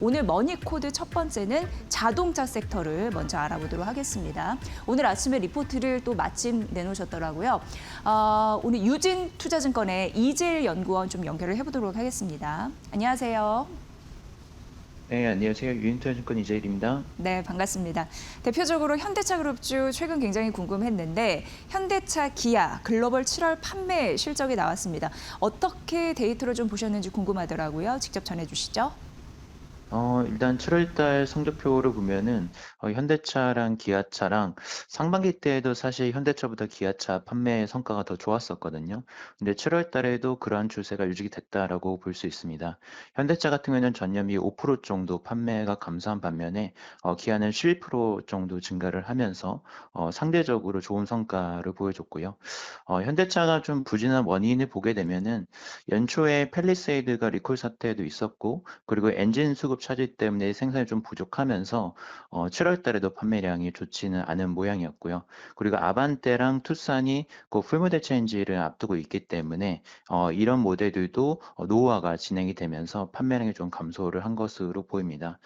오늘 머니코드 첫 번째는 자동차 섹터를 먼저 알아보도록 하겠습니다. 오늘 아침에 리포트를 또 마침 내놓으셨더라고요. 오늘 유진투자증권의 이재일 연구원 좀 연결을 해보도록 하겠습니다. 안녕하세요. 네, 안녕하세요. 유인투자증권 이재일입니다. 네, 반갑습니다. 대표적으로 현대차 그룹주 최근 굉장히 궁금했는데 현대차, 기아, 글로벌 7월 판매 실적이 나왔습니다. 어떻게 데이터를 좀 보셨는지 궁금하더라고요. 직접 전해주시죠. 일단 7월 달 성적표를 보면은 현대차랑 기아차랑 상반기 때에도 사실 현대차보다 기아차 판매 성과가 더 좋았었거든요. 근데 7월 달에도 그러한 추세가 유지가 됐다라고 볼 수 있습니다. 현대차 같은 경우에는 전년비 5% 정도 판매가 감소한 반면에 기아는 11% 정도 증가를 하면서 상대적으로 좋은 성과를 보여줬고요. 현대차가 좀 부진한 원인을 보게 되면은 연초에 팰리세이드가 리콜 사태도 있었고, 그리고 엔진 수급 차질 때문에 생산이 좀 부족하면서 7월 달에도 판매량이 좋지는 않은 모양이었고요. 그리고 아반떼랑 투싼이 그 풀모델 체인지를 앞두고 있기 때문에 이런 모델들도 노후화가 진행이 되면서 판매량이 좀 감소를 한 것으로 보입니다.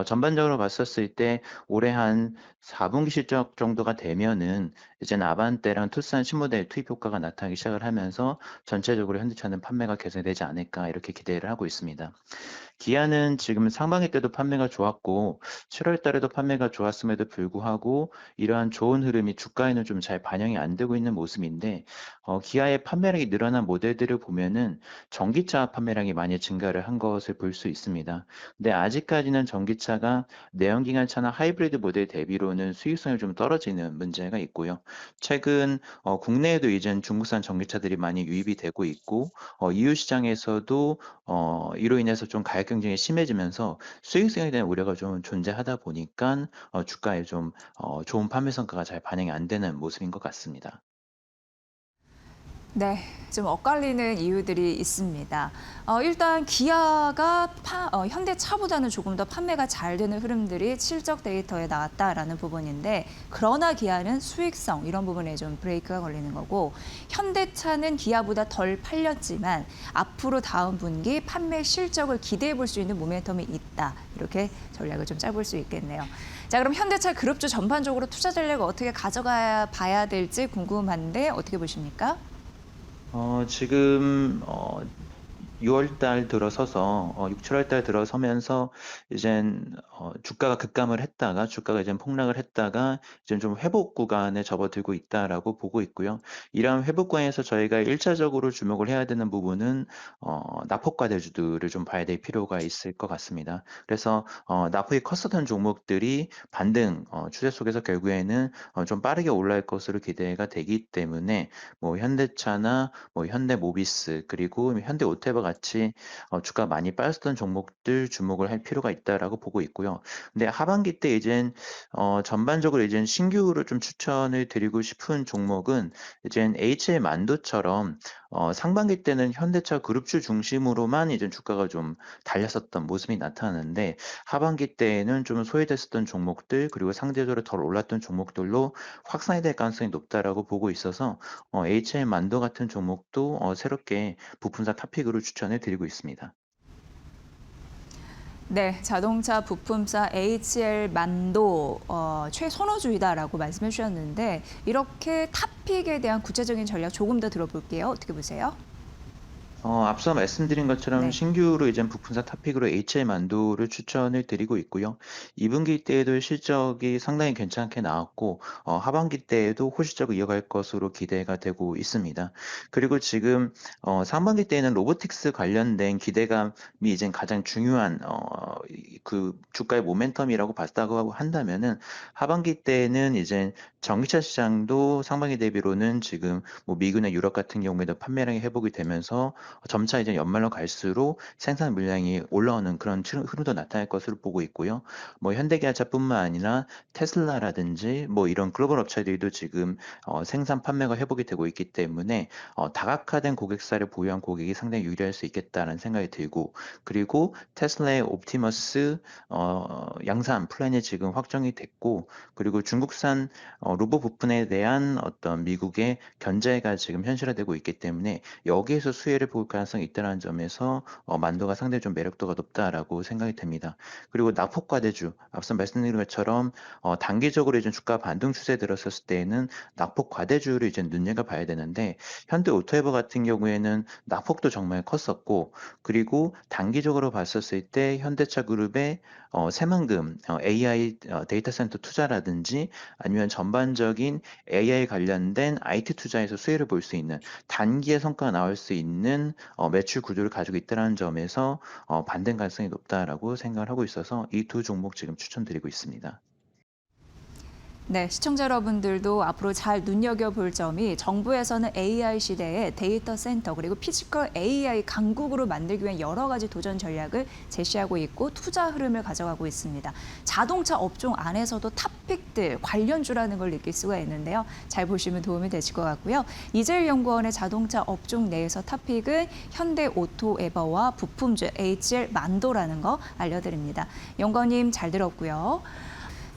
전반적으로 봤었을 때 올해 한 4분기 실적 정도가 되면은 이제는 아반떼랑 투싼 신모델 투입 효과가 나타나기 시작을 하면서 전체적으로 현대차는 판매가 개선되지 않을까 이렇게 기대를 하고 있습니다. 기아는 지금 상반기 때도 판매가 좋았고 7월 달에도 판매가 좋았음에도 불구하고 이러한 좋은 흐름이 주가에는 좀 잘 반영이 안 되고 있는 모습인데 기아의 판매량이 늘어난 모델들을 보면은 전기차 판매량이 많이 증가를 한 것을 볼 수 있습니다. 근데 아직까지는 전기차가 내연기관차나 하이브리드 모델 대비로는 수익성이 좀 떨어지는 문제가 있고요. 최근 국내에도 이젠 중국산 전기차들이 많이 유입이 되고 있고 EU 시장에서도 이로 인해서 좀 가격 경쟁이 심해지면서 수익성에 대한 우려가 좀 존재하다 보니까 주가에 좀 좋은 판매 성과가 잘 반영이 안 되는 모습인 것 같습니다. 네, 좀 엇갈리는 이유들이 있습니다. 일단 기아가 현대차보다는 조금 더 판매가 잘 되는 흐름들이 실적 데이터에 나왔다라는 부분인데, 그러나 기아는 수익성 이런 부분에 좀 브레이크가 걸리는 거고, 현대차는 기아보다 덜 팔렸지만 앞으로 다음 분기 판매 실적을 기대해 볼 수 있는 모멘텀이 있다. 이렇게 전략을 좀 짜볼 수 있겠네요. 자, 그럼 현대차 그룹주 전반적으로 투자 전략을 어떻게 가져가 봐야 될지 궁금한데 어떻게 보십니까? 지금 6월 달 들어서서 6, 7월 달 들어서면서 이젠 주가가 급감을 했다가 주가가 이제 폭락을 했다가 이제 좀 회복 구간에 접어들고 있다라고 보고 있고요. 이러한 회복 구간에서 저희가 1차적으로 주목을 해야 되는 부분은 낙폭과대주들을 좀 봐야 될 필요가 있을 것 같습니다. 그래서 낙폭이 컸었던 종목들이 반등 추세 속에서 결국에는 좀 빠르게 올라갈 것으로 기대가 되기 때문에 뭐 현대차나 뭐 현대모비스 그리고 현대오토바 같이 주가 많이 빠졌던 종목들 주목을 할 필요가 있다라고 보고 있고요. 근데 하반기 때 이젠 전반적으로 이젠 신규로 좀 추천을 드리고 싶은 종목은 이젠 HL 만도처럼 상반기 때는 현대차 그룹주 중심으로만 이제 주가가 좀 달렸었던 모습이 나타나는데 하반기 때에는 좀 소외됐었던 종목들 그리고 상대적으로 덜 올랐던 종목들로 확산이 될 가능성이 높다라고 보고 있어서 HL 만도 같은 종목도 새롭게 부품사 탑픽으로 추천을 드리고 있습니다. 네, 자동차 부품사 HL 만도 최선호주의다라고 말씀해 주셨는데 이렇게 탑픽에 대한 구체적인 전략 조금 더 들어볼게요. 어떻게 보세요? 앞서 말씀드린 것처럼 네. 신규로 이제 부품사 탑픽으로 HL 만두를 추천을 드리고 있고요. 2분기 때에도 실적이 상당히 괜찮게 나왔고 하반기 때에도 호실적을 이어갈 것으로 기대가 되고 있습니다. 그리고 지금 상반기 때에는 로보틱스 관련된 기대감이 이제 가장 중요한 그 주가의 모멘텀이라고 봤다고 한다면은 하반기 때에는 이제 전기차 시장도 상반기 대비로는 지금 뭐 미국이나 유럽 같은 경우에도 판매량이 회복이 되면서 점차 이제 연말로 갈수록 생산 물량이 올라오는 그런 흐름도 나타날 것으로 보고 있고요. 뭐 현대기아차뿐만 아니라 테슬라라든지 뭐 이런 글로벌 업체들도 지금 생산 판매가 회복이 되고 있기 때문에 다각화된 고객사를 보유한 고객이 상당히 유리할 수 있겠다는 생각이 들고 그리고 테슬라의 옵티머스 양산 플랜이 지금 확정이 됐고, 그리고 중국산 로봇 부품에 대한 어떤 미국의 견제가 지금 현실화되고 있기 때문에 여기에서 수혜를 볼 가능성이 있다는 점에서 만도가 상당히 좀 매력도가 높다라고 생각이 됩니다. 그리고 낙폭과대주, 앞서 말씀드린 것처럼 단기적으로 이제 주가 반등 추세 들었었을 때에는 낙폭과대주를 이제 눈여겨봐야 되는데, 현대오토에버 같은 경우에는 낙폭도 정말 컸었고, 그리고 단기적으로 봤었을 때 현대차 그룹의 새만금 AI 데이터 센터 투자라든지 아니면 전반적인 AI 관련된 IT 투자에서 수혜를 볼 수 있는 단기의 성과가 나올 수 있는 매출 구조를 가지고 있다는 점에서 반등 가능성이 높다라고 생각을 하고 있어서 이 두 종목 지금 추천드리고 있습니다. 네, 시청자 여러분들도 앞으로 잘 눈여겨볼 점이 정부에서는 AI 시대에 데이터 센터 그리고 피지컬 AI 강국으로 만들기 위한 여러 가지 도전 전략을 제시하고 있고 투자 흐름을 가져가고 있습니다. 자동차 업종 안에서도 탑픽들 관련주라는 걸 느낄 수가 있는데요. 잘 보시면 도움이 되실 것 같고요. 이재일 연구원의 자동차 업종 내에서 탑픽은 현대오토에버와 부품주 HL 만도라는 거 알려드립니다. 연구원님 잘 들었고요.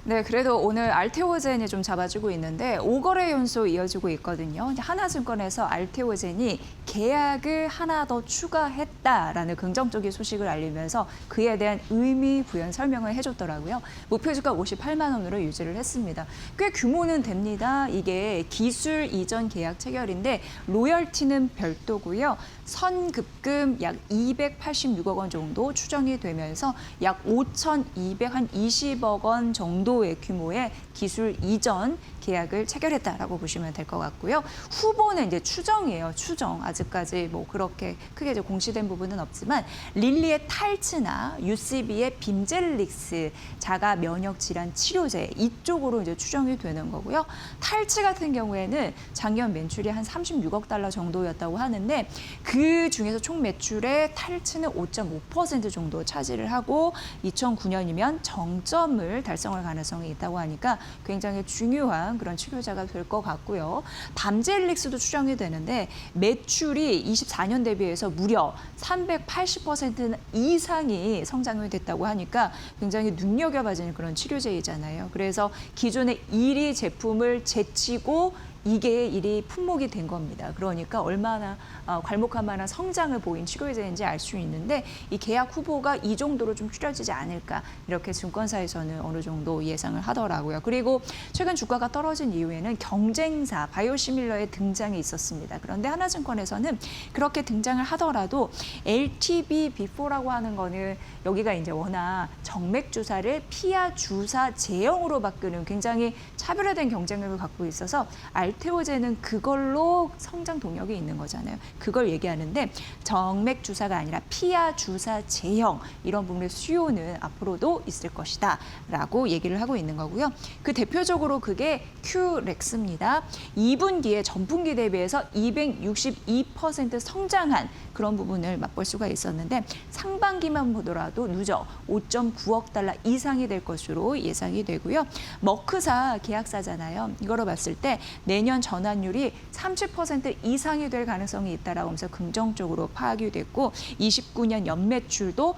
네, 그래도 오늘 알테오젠이 좀 잡아주고 있는데 5거래 연속 이어지고 있거든요. 하나증권에서 알테오젠이 계약을 하나 더 추가했다라는 긍정적인 소식을 알리면서 그에 대한 의미 부연 설명을 해줬더라고요. 목표 주가 58만 원으로 유지를 했습니다. 꽤 규모는 됩니다. 이게 기술 이전 계약 체결인데 로열티는 별도고요. 선급금 약 286억 원 정도 추정이 되면서 약 5,220억 원 정도의 규모의 기술 이전 계약을 체결했다라고 보시면 될 것 같고요. 후보는 이제 추정이에요. 추정. 아직까지 뭐 그렇게 크게 이제 공시된 부분은 없지만 릴리의 탈츠나 UCB의 빔젤릭스 자가 면역 질환 치료제 이쪽으로 이제 추정이 되는 거고요. 탈츠 같은 경우에는 작년 매출이 한 36억 달러 정도였다고 하는데 그 중에서 총 매출의 탈츠는 5.5% 정도 차지를 하고 2009년이면 정점을 달성할 가능성이 있다고 하니까 굉장히 중요한 그런 치료제가 될 것 같고요. 밤젤릭스도 추정이 되는데 매출이 24년 대비해서 무려 380% 이상이 성장이 됐다고 하니까 굉장히 눈여겨봐지는 그런 치료제이잖아요. 그래서 기존의 1위 제품을 제치고 이게 일이 품목이 된 겁니다. 그러니까 얼마나 괄목할 만한 성장을 보인 치료제인지 알 수 있는데 이 계약 후보가 이 정도로 좀 줄여지지 않을까 이렇게 증권사에서는 어느 정도 예상을 하더라고요. 그리고 최근 주가가 떨어진 이후에는 경쟁사 바이오시밀러의 등장이 있었습니다. 그런데 하나증권에서는 그렇게 등장을 하더라도 LTB-B4라고 하는 거는 여기가 이제 워낙 정맥 주사를 피하 주사 제형으로 바꾸는 굉장히 차별화된 경쟁력을 갖고 있어서 알테오제는 그걸로 성장 동력이 있는 거잖아요. 그걸 얘기하는데 정맥 주사가 아니라 피하 주사 제형 이런 부분의 수요는 앞으로도 있을 것이다 라고 얘기를 하고 있는 거고요. 그 대표적으로 그게 큐렉스입니다. 2분기에 전분기 대비해서 262% 성장한 그런 부분을 맛볼 수가 있었는데 상반기만 보더라도 누적 5.9억 달러 이상이 될 것으로 예상이 되고요. 머크사 계약사잖아요. 이거로 봤을 때 내년 전환율이 30% 이상이 될 가능성이 있다라고 하면서 긍정적으로 파악이 됐고 29년 연매출도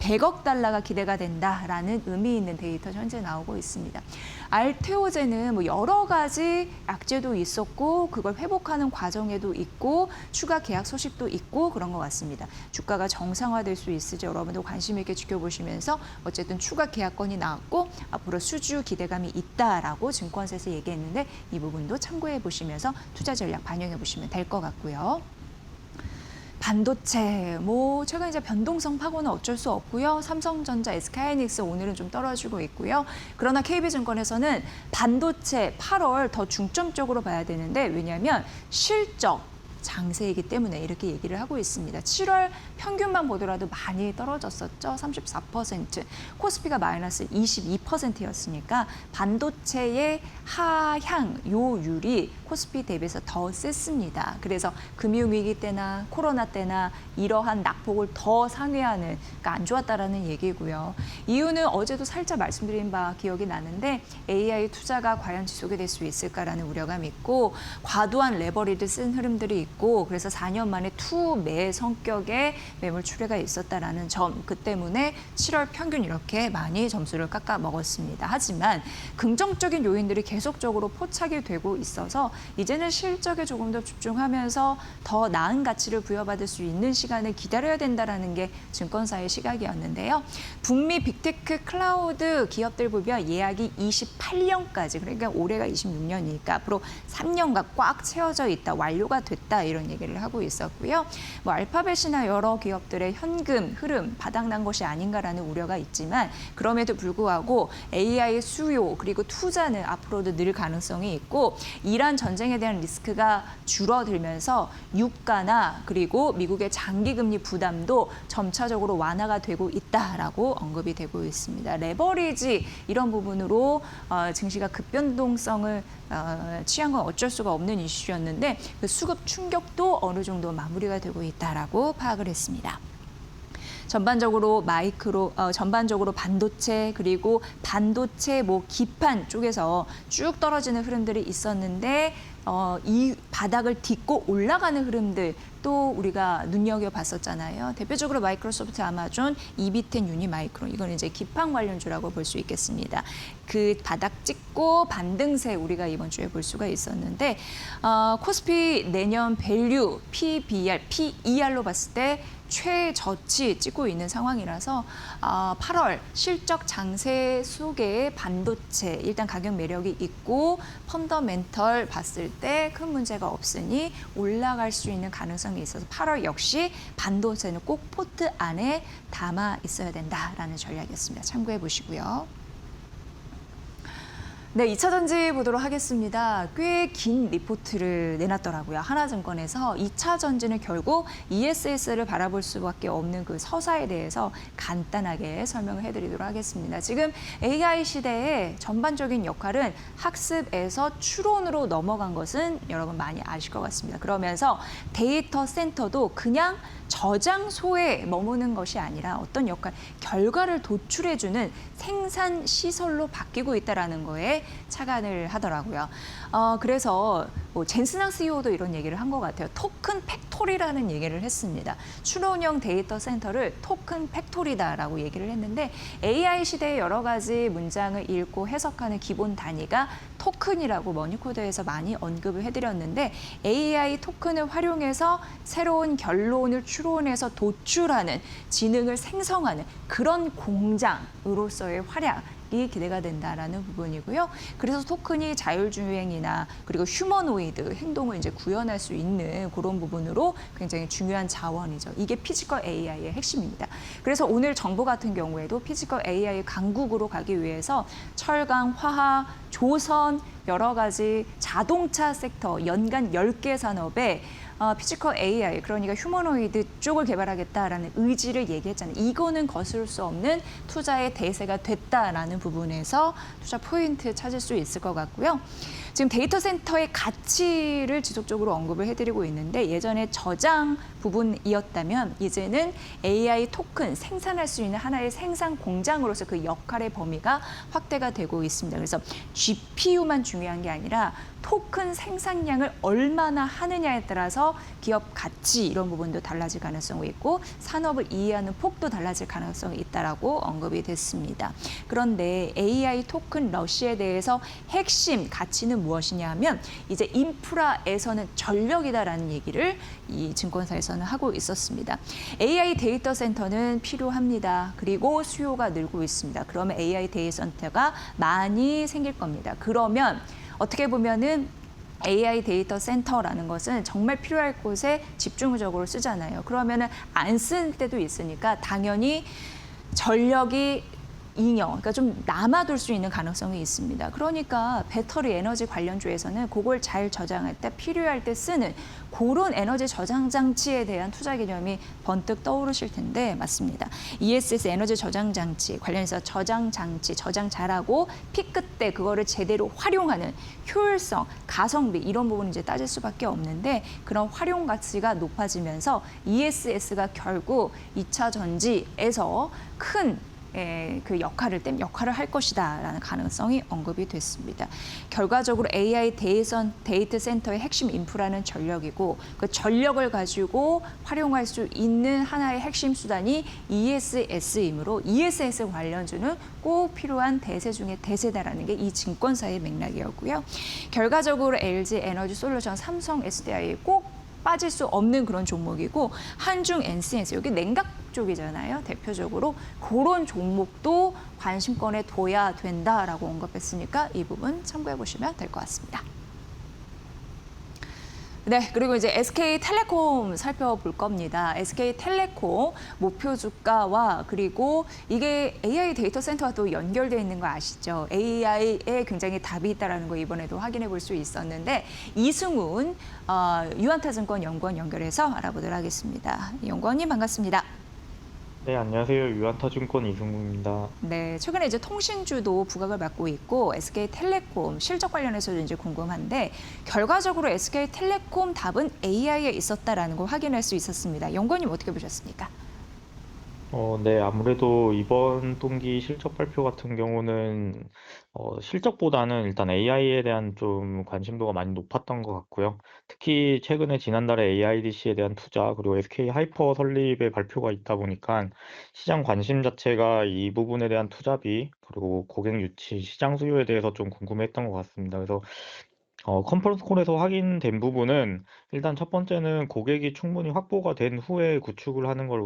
100억 달러가 기대가 된다라는 의미 있는 데이터 현재 나오고 있습니다. 알테오제는 뭐 여러 가지 악재도 있었고 그걸 회복하는 과정에도 있고 추가 계약 소식도 있고 그런 것 같습니다. 주가가 정상화될 수 있을지 여러분도 관심 있게 지켜보시면서 어쨌든 추가 계약건이 나왔고 앞으로 수주 기대감이 있다라고 증권사에서 얘기했는데 이 부분도 참고해 보시면서 투자 전략 반영해 보시면 될 것 같고요. 반도체, 뭐 최근 이제 변동성 파고는 어쩔 수 없고요. 삼성전자, SK하이닉스 오늘은 좀 떨어지고 있고요. 그러나 KB증권에서는 반도체 8월 더 중점적으로 봐야 되는데 왜냐하면 실적 장세이기 때문에 이렇게 얘기를 하고 있습니다. 7월 평균만 보더라도 많이 떨어졌었죠. 34%. 코스피가 마이너스 22%였으니까 반도체의 하향 요율이 코스피 대비해서 더 셌습니다. 그래서 금융위기 때나 코로나 때나 이러한 낙폭을 더 상회하는 그러니까 안 좋았다라는 얘기고요. 이유는 어제도 살짝 말씀드린 바 기억이 나는데 AI 투자가 과연 지속이 될 수 있을까라는 우려감이 있고 과도한 레버리를 쓴 흐름들이 있고 그래서 4년 만에 투매 성격의 매물 출회가 있었다라는 점, 그 때문에 7월 평균 이렇게 많이 점수를 깎아 먹었습니다. 하지만 긍정적인 요인들이 계속적으로 포착이 되고 있어서 이제는 실적에 조금 더 집중하면서 더 나은 가치를 부여받을 수 있는 시간을 기다려야 된다라는 게 증권사의 시각이었는데요. 북미 빅테크 클라우드 기업들 보면 예약이 28년까지, 그러니까 올해가 26년이니까 앞으로 3년간 꽉 채워져 있다, 완료가 됐다 이런 얘기를 하고 있었고요. 뭐 알파벳이나 여러 기업들의 현금 흐름 바닥난 것이 아닌가라는 우려가 있지만 그럼에도 불구하고 AI 수요 그리고 투자는 앞으로도 늘 가능성이 있고 이란 전쟁에 대한 리스크가 줄어들면서 유가나 그리고 미국의 장기 금리 부담도 점차적으로 완화가 되고 있다라고 언급이 되고 있습니다. 레버리지 이런 부분으로 증시가 급변동성을 취한 건 어쩔 수가 없는 이슈였는데 그 수급 충격도 어느 정도 마무리가 되고 있다라고 파악을 했습니다. 전반적으로 전반적으로 반도체 그리고 반도체 기판 쪽에서 쭉 떨어지는 흐름들이 있었는데 이 바닥을 딛고 올라가는 흐름들 또 우리가 눈여겨봤었잖아요. 대표적으로 마이크로소프트, 아마존, 이비텐, 유니마이크론 이건 이제 기판 관련주라고 볼 수 있겠습니다. 그 바닥 찍고 반등세 우리가 이번 주에 볼 수가 있었는데 코스피 내년 밸류, PBR, PER로 봤을 때 최저치 찍고 있는 상황이라서 8월 실적 장세 속에 반도체 일단 가격 매력이 있고 펀더멘털 봤을 때 큰 문제가 없으니 올라갈 수 있는 가능성이 있어서 8월 역시 반도체는 꼭 포트 안에 담아 있어야 된다라는 전략이었습니다. 참고해 보시고요. 네, 2차 전지 보도록 하겠습니다. 꽤 긴 리포트를 내놨더라고요. 하나증권에서 2차 전지는 결국 ESS를 바라볼 수밖에 없는 그 서사에 대해서 간단하게 설명을 해드리도록 하겠습니다. 지금 AI 시대의 전반적인 역할은 학습에서 추론으로 넘어간 것은 여러분 많이 아실 것 같습니다. 그러면서 데이터 센터도 그냥 저장소에 머무는 것이 아니라 어떤 역할, 결과를 도출해주는 생산 시설로 바뀌고 있다는 거에 착안을 하더라고요. 그래서 젠슨항 CEO도 이런 얘기를 한 것 같아요. 토큰 팩토리라는 얘기를 했습니다. 추론형 데이터 센터를 토큰 팩토리다라고 얘기를 했는데 AI 시대의 여러 가지 문장을 읽고 해석하는 기본 단위가 토큰이라고 머니코드에서 많이 언급을 해드렸는데 AI 토큰을 활용해서 새로운 결론을 추론해서 도출하는 지능을 생성하는 그런 공장으로서의 활약 이 기대가 된다라는 부분이고요. 그래서 토큰이 자율주행이나 그리고 휴머노이드 행동을 이제 구현할 수 있는 그런 부분으로 굉장히 중요한 자원이죠. 이게 피지컬 AI의 핵심입니다. 그래서 오늘 정부 같은 경우에도 피지컬 AI 강국으로 가기 위해서 철강, 화학, 조선 여러 가지 자동차 섹터 연간 10개 산업에 피지컬 AI, 그러니까 휴머노이드 쪽을 개발하겠다라는 의지를 얘기했잖아요. 이거는 거스를 수 없는 투자의 대세가 됐다라는 부분에서 투자 포인트 찾을 수 있을 것 같고요. 지금 데이터 센터의 가치를 지속적으로 언급을 해드리고 있는데 예전에 저장 부분이었다면 이제는 AI 토큰 생산할 수 있는 하나의 생산 공장으로서 그 역할의 범위가 확대가 되고 있습니다. 그래서 GPU만 중요한 게 아니라 토큰 생산량을 얼마나 하느냐에 따라서 기업 가치 이런 부분도 달라질 가능성이 있고 산업을 이해하는 폭도 달라질 가능성이 있다라고 언급이 됐습니다. 그런데 AI 토큰 러시에 대해서 핵심 가치는 무엇이냐 하면 이제 인프라에서는 전력이다라는 얘기를 이 증권사에서는 하고 있었습니다. AI 데이터 센터는 필요합니다. 그리고 수요가 늘고 있습니다. 그러면 AI 데이터 센터가 많이 생길 겁니다. 그러면 어떻게 보면은 AI 데이터 센터라는 것은 정말 필요할 곳에 집중적으로 쓰잖아요. 그러면은 안 쓸 때도 있으니까 당연히 전력이 그러니까 좀 남아둘 수 있는 가능성이 있습니다. 그러니까 배터리 에너지 관련주에서는 그걸 잘 저장할 때 필요할 때 쓰는 그런 에너지 저장 장치에 대한 투자 개념이 번뜩 떠오르실 텐데 맞습니다. ESS 에너지 저장 장치 관련해서 저장 장치, 저장 잘하고 피크 때 그거를 제대로 활용하는 효율성, 가성비 이런 부분을 이제 따질 수밖에 없는데 그런 활용 가치가 높아지면서 ESS가 결국 2차 전지에서 큰 그 역할을 할 것이다라는 가능성이 언급이 됐습니다. 결과적으로 AI 데이터 센터의 핵심 인프라는 전력이고 그 전력을 가지고 활용할 수 있는 하나의 핵심 수단이 ESS이므로 ESS 관련주는 꼭 필요한 대세 중의 대세다라는 게 이 증권사의 맥락이었고요. 결과적으로 LG 에너지 솔루션, 삼성 SDI 꼭 빠질 수 없는 그런 종목이고 한중 NCNS 여기 냉각 쪽이잖아요. 대표적으로 그런 종목도 관심권에 둬야 된다라고 언급했으니까 이 부분 참고해 보시면 될 것 같습니다. 네, 그리고 이제 SK텔레콤 살펴볼 겁니다. SK텔레콤 목표 주가와 그리고 이게 AI 데이터 센터와 또 연결되어 있는 거 아시죠? AI에 굉장히 답이 있다는 거 이번에도 확인해 볼 수 있었는데 이승훈 유한타증권 연구원 연결해서 알아보도록 하겠습니다. 연구원님 반갑습니다. 네, 안녕하세요. 유한타증권 이승국입니다. 네, 최근에 이제 통신주도 부각을 받고 있고 SK텔레콤 실적 관련해서도 이제 궁금한데 결과적으로 SK텔레콤 답은 AI에 있었다라는 걸 확인할 수 있었습니다. 연구원님 어떻게 보셨습니까? 네, 아무래도 이번 분기 실적 발표 같은 경우는 실적보다는 일단 AI에 대한 좀 관심도가 많이 높았던 것 같고요. 특히 최근에 지난달에 AIDC에 대한 투자 그리고 SK 하이퍼 설립의 발표가 있다 보니까 시장 관심 자체가 이 부분에 대한 투자비 그리고 고객 유치, 시장 수요에 대해서 좀 궁금했던 것 같습니다. 그래서 컨퍼런스 콜에서 확인된 부분은 일단 첫 번째는 고객이 충분히 확보가 된 후에 구축을 하는 걸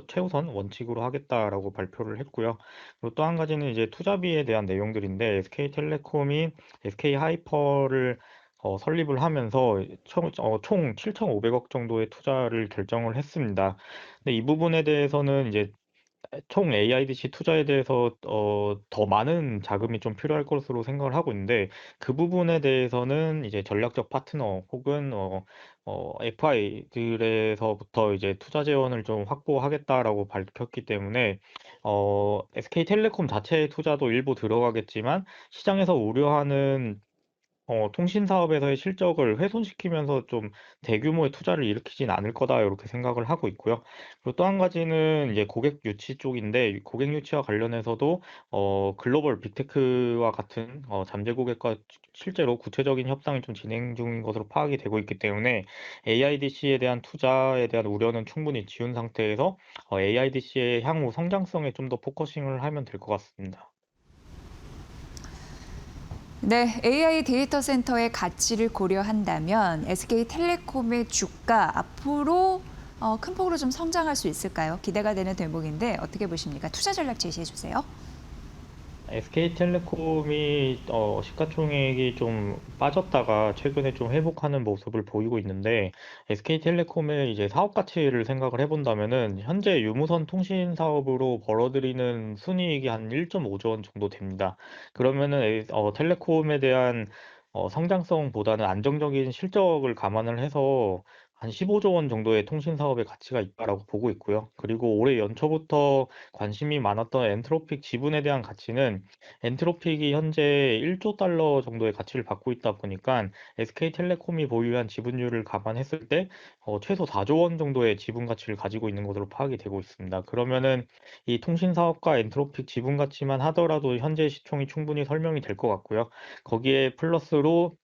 최우선 원칙으로 하겠다라고 발표를 했고요. 그리고 또 한 가지는 이제 투자비에 대한 내용들인데 SK텔레콤이 SK하이퍼를 설립을 하면서 총 7,500억 정도의 투자를 결정을 했습니다. 근데 이 부분에 대해서는 이제 총 AIDC 투자에 대해서 더 많은 자금이 좀 필요할 것으로 생각을 하고 있는데 그 부분에 대해서는 이제 전략적 파트너 혹은 FI들에서부터 이제 투자 재원을 좀 확보하겠다라고 밝혔기 때문에 SK텔레콤 자체의 투자도 일부 들어가겠지만 시장에서 우려하는 통신 사업에서의 실적을 훼손시키면서 좀 대규모의 투자를 일으키진 않을 거다 이렇게 생각을 하고 있고요. 그리고 또 한 가지는 이제 고객 유치 쪽인데 고객 유치와 관련해서도 글로벌 빅테크와 같은 잠재 고객과 실제로 구체적인 협상이 좀 진행 중인 것으로 파악이 되고 있기 때문에 AIDC에 대한 투자에 대한 우려는 충분히 지운 상태에서 AIDC의 향후 성장성에 좀 더 포커싱을 하면 될 것 같습니다. 네, AI 데이터 센터의 가치를 고려한다면 SK텔레콤의 주가 앞으로 큰 폭으로 좀 성장할 수 있을까요? 기대가 되는 대목인데 어떻게 보십니까? 투자 전략 제시해 주세요. SK텔레콤이 시가총액이 좀 빠졌다가 최근에 좀 회복하는 모습을 보이고 있는데 SK텔레콤의 이제 사업 가치를 생각을 해본다면은 현재 유무선 통신 사업으로 벌어들이는 순이익이 한 1.5조 원 정도 됩니다. 그러면은 텔레콤에 대한 성장성보다는 안정적인 실적을 감안을 해서 한 15조 원 정도의 통신 사업의 가치가 있다라고 보고 있고요. 그리고 올해 연초부터 관심이 많았던 엔트로픽 지분에 대한 가치는 엔트로픽이 현재 1조 달러 정도의 가치를 받고 있다 보니까 SK텔레콤이 보유한 지분율을 감안했을 때 최소 4조 원 정도의 지분 가치를 가지고 있는 것으로 파악이 되고 있습니다. 그러면은 이 통신 사업과 엔트로픽 지분 가치만 하더라도 현재 시총이 충분히 설명이 될 것 같고요. 거기에 플러스로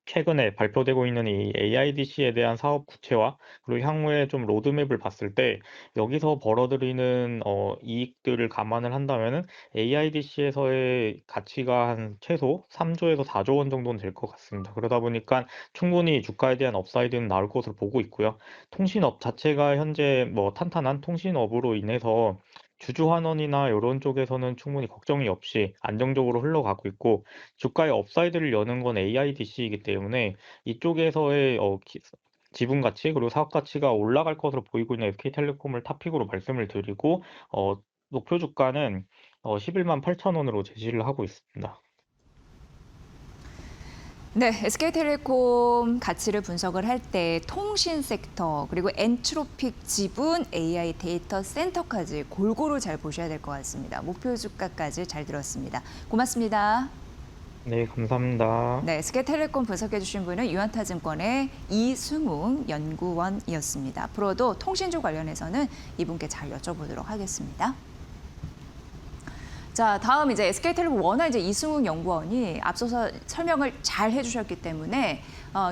최근에 발표되고 있는 이 AIDC에 대한 사업 구체화 그리고 향후에 좀 로드맵을 봤을 때 여기서 벌어들이는 이익들을 감안을 한다면은 AIDC에서의 가치가 한 최소 3조에서 4조 원 정도는 될 것 같습니다. 그러다 보니까 충분히 주가에 대한 업사이드는 나올 것으로 보고 있고요. 통신업 자체가 현재 뭐 탄탄한 통신업으로 인해서 주주 환원이나 이런 쪽에서는 충분히 걱정이 없이 안정적으로 흘러가고 있고 주가의 업사이드를 여는 건 AIDC이기 때문에 이쪽에서의 지분 가치 그리고 사업 가치가 올라갈 것으로 보이고 있는 SK텔레콤을 탑픽으로 말씀을 드리고 목표 주가는 11만 8천 원으로 제시를 하고 있습니다. 네, SK텔레콤 가치를 분석을 할 때 통신 섹터 그리고 엔트로픽 지분, AI 데이터 센터까지 골고루 잘 보셔야 될 것 같습니다. 목표 주가까지 잘 들었습니다. 고맙습니다. 네, 감사합니다. 네, SK텔레콤 분석해 주신 분은 유한타증권의 이승웅 연구원이었습니다. 앞으로도 통신주 관련해서는 이분께 잘 여쭤보도록 하겠습니다. 자, 다음 이제 SK텔레콤 워낙 이제 이승욱 연구원이 앞서서 설명을 잘 해주셨기 때문에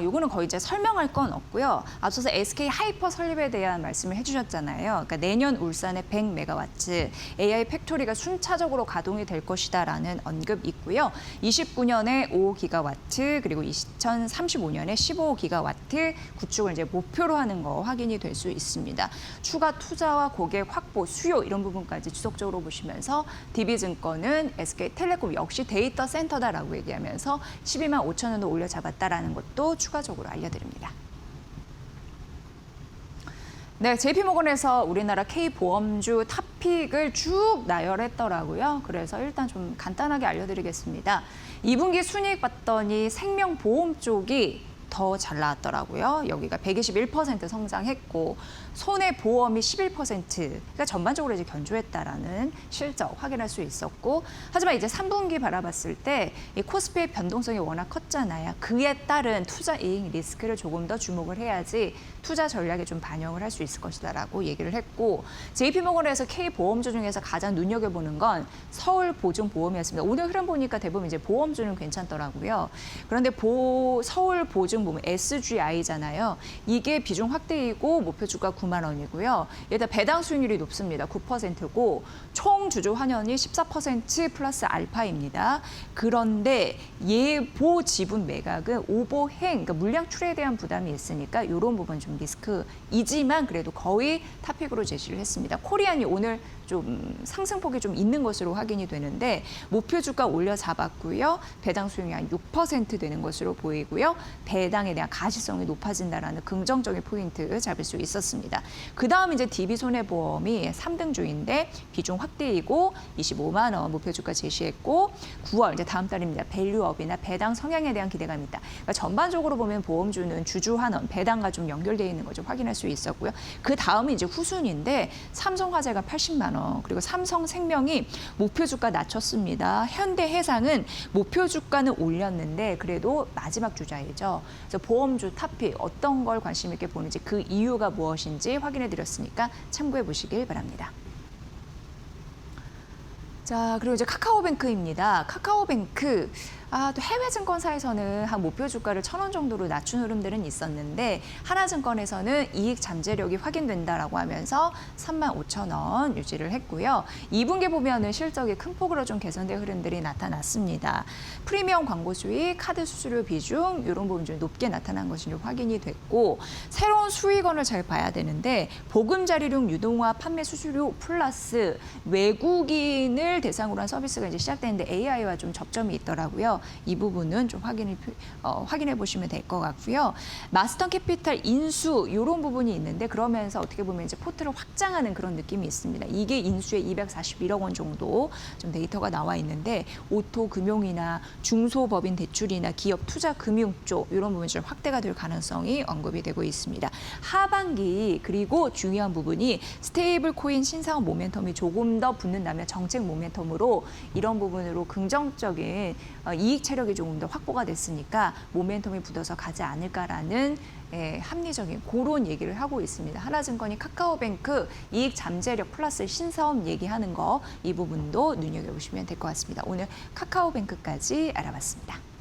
요거는 거의 이제 설명할 건 없고요. 앞서서 SK 하이퍼 설립에 대한 말씀을 해주셨잖아요. 그러니까 내년 울산에 100메가와트 AI 팩토리가 순차적으로 가동이 될 것이다라는 언급 있고요. 29년에 5기가와트 그리고 2035년에 15기가와트 구축을 이제 목표로 하는 거 확인이 될 수 있습니다. 추가 투자와 고객 확보, 수요 이런 부분까지 지속적으로 보시면서 DB증권은 SK텔레콤 역시 데이터 센터다라고 얘기하면서 12만 5천 원도 올려잡았다라는 것도 추가적으로 알려드립니다. 네, JP모건에서 우리나라 K보험주 탑픽을 쭉 나열했더라고요. 그래서 일단 좀 간단하게 알려드리겠습니다. 2분기 순이익 봤더니 생명보험 쪽이 더 잘 나왔더라고요. 여기가 121% 성장했고 손해보험이 11%, 그러니까 전반적으로 이제 견조했다라는 실적 확인할 수 있었고, 하지만 이제 3분기 바라봤을 때 이 코스피의 변동성이 워낙 컸잖아요. 그에 따른 투자 이익 리스크를 조금 더 주목을 해야지 투자 전략에 좀 반영을 할 수 있을 것이다라고 얘기를 했고, JP모건에서 K보험주 중에서 가장 눈여겨보는 건 서울보증보험이었습니다. 오늘 흐름 보니까 대부분 이제 보험주는 괜찮더라고요. 그런데 서울보증보험 SGI잖아요. 이게 비중 확대이고 목표 주가 9만 원이고요. 일단 배당 수익률이 높습니다. 9%고 총 주주 환원이 14% 플러스 알파입니다. 그런데 예보 지분 매각은 오버행, 그러니까 물량 출회에 대한 부담이 있으니까 이런 부분 좀 리스크이지만 그래도 거의 탑픽으로 제시를 했습니다. 코리안이 오늘 좀 상승폭이 좀 있는 것으로 확인이 되는데 목표 주가 올려 잡았고요. 배당 수익이 한 6% 되는 것으로 보이고요. 배당에 대한 가시성이 높아진다라는 긍정적인 포인트 잡을 수 있었습니다. 그다음 이제 DB손해보험이 3등주인데 비중 확대이고 25만 원 목표 주가 제시했고 9월 이제 다음 달입니다. 밸류업이나 배당 성향에 대한 기대감이 있다. 그러니까 전반적으로 보면 보험주는 주주 환원, 배당과 좀 연결되어 있는 거 좀 확인할 수 있었고요. 그 다음은 이제 후순인데 삼성화재가 80만 원, 그리고 삼성생명이 목표 주가 낮췄습니다. 현대해상은 목표 주가는 올렸는데 그래도 마지막 주자이죠. 그래서 보험주 탑픽 어떤 걸 관심 있게 보는지 그 이유가 무엇인지 확인해 드렸으니까 참고해 보시길 바랍니다. 자, 그리고 이제 카카오뱅크입니다. 카카오뱅크, 또 해외 증권사에서는 한 목표 주가를 1,000원 정도로 낮춘 흐름들은 있었는데 하나증권에서는 이익 잠재력이 확인된다라고 하면서 35,000원 유지를 했고요. 2분기 보면은 실적이 큰 폭으로 좀 개선된 흐름들이 나타났습니다. 프리미엄 광고 수익, 카드 수수료 비중 이런 부분 좀 높게 나타난 것이 좀 확인이 됐고 새로운 수익원을 잘 봐야 되는데 보금자리용 유동화 판매 수수료 플러스 외국인을 대상으로 한 서비스가 이제 시작되는데 AI와 좀 접점이 있더라고요. 이 부분은 좀 확인해 보시면 될 것 같고요. 마스턴 캐피탈 인수 이런 부분이 있는데 그러면서 어떻게 보면 이제 포트를 확장하는 그런 느낌이 있습니다. 이게 인수에 241억 원 정도 좀 데이터가 나와 있는데 오토 금융이나 중소법인 대출이나 기업 투자 금융 쪽 이런 부분이 좀 확대가 될 가능성이 언급이 되고 있습니다. 하반기 그리고 중요한 부분이 스테이블 코인 신사업 모멘텀이 조금 더 붙는다면 정책 모멘텀으로 이런 부분으로 긍정적인 이익 체력이 조금 더 확보가 됐으니까 모멘텀이 붙어서 가지 않을까라는 합리적인 그런 얘기를 하고 있습니다. 하나증권이 카카오뱅크 이익 잠재력 플러스 신사업 얘기하는 거 이 부분도 눈여겨보시면 될 것 같습니다. 오늘 카카오뱅크까지 알아봤습니다.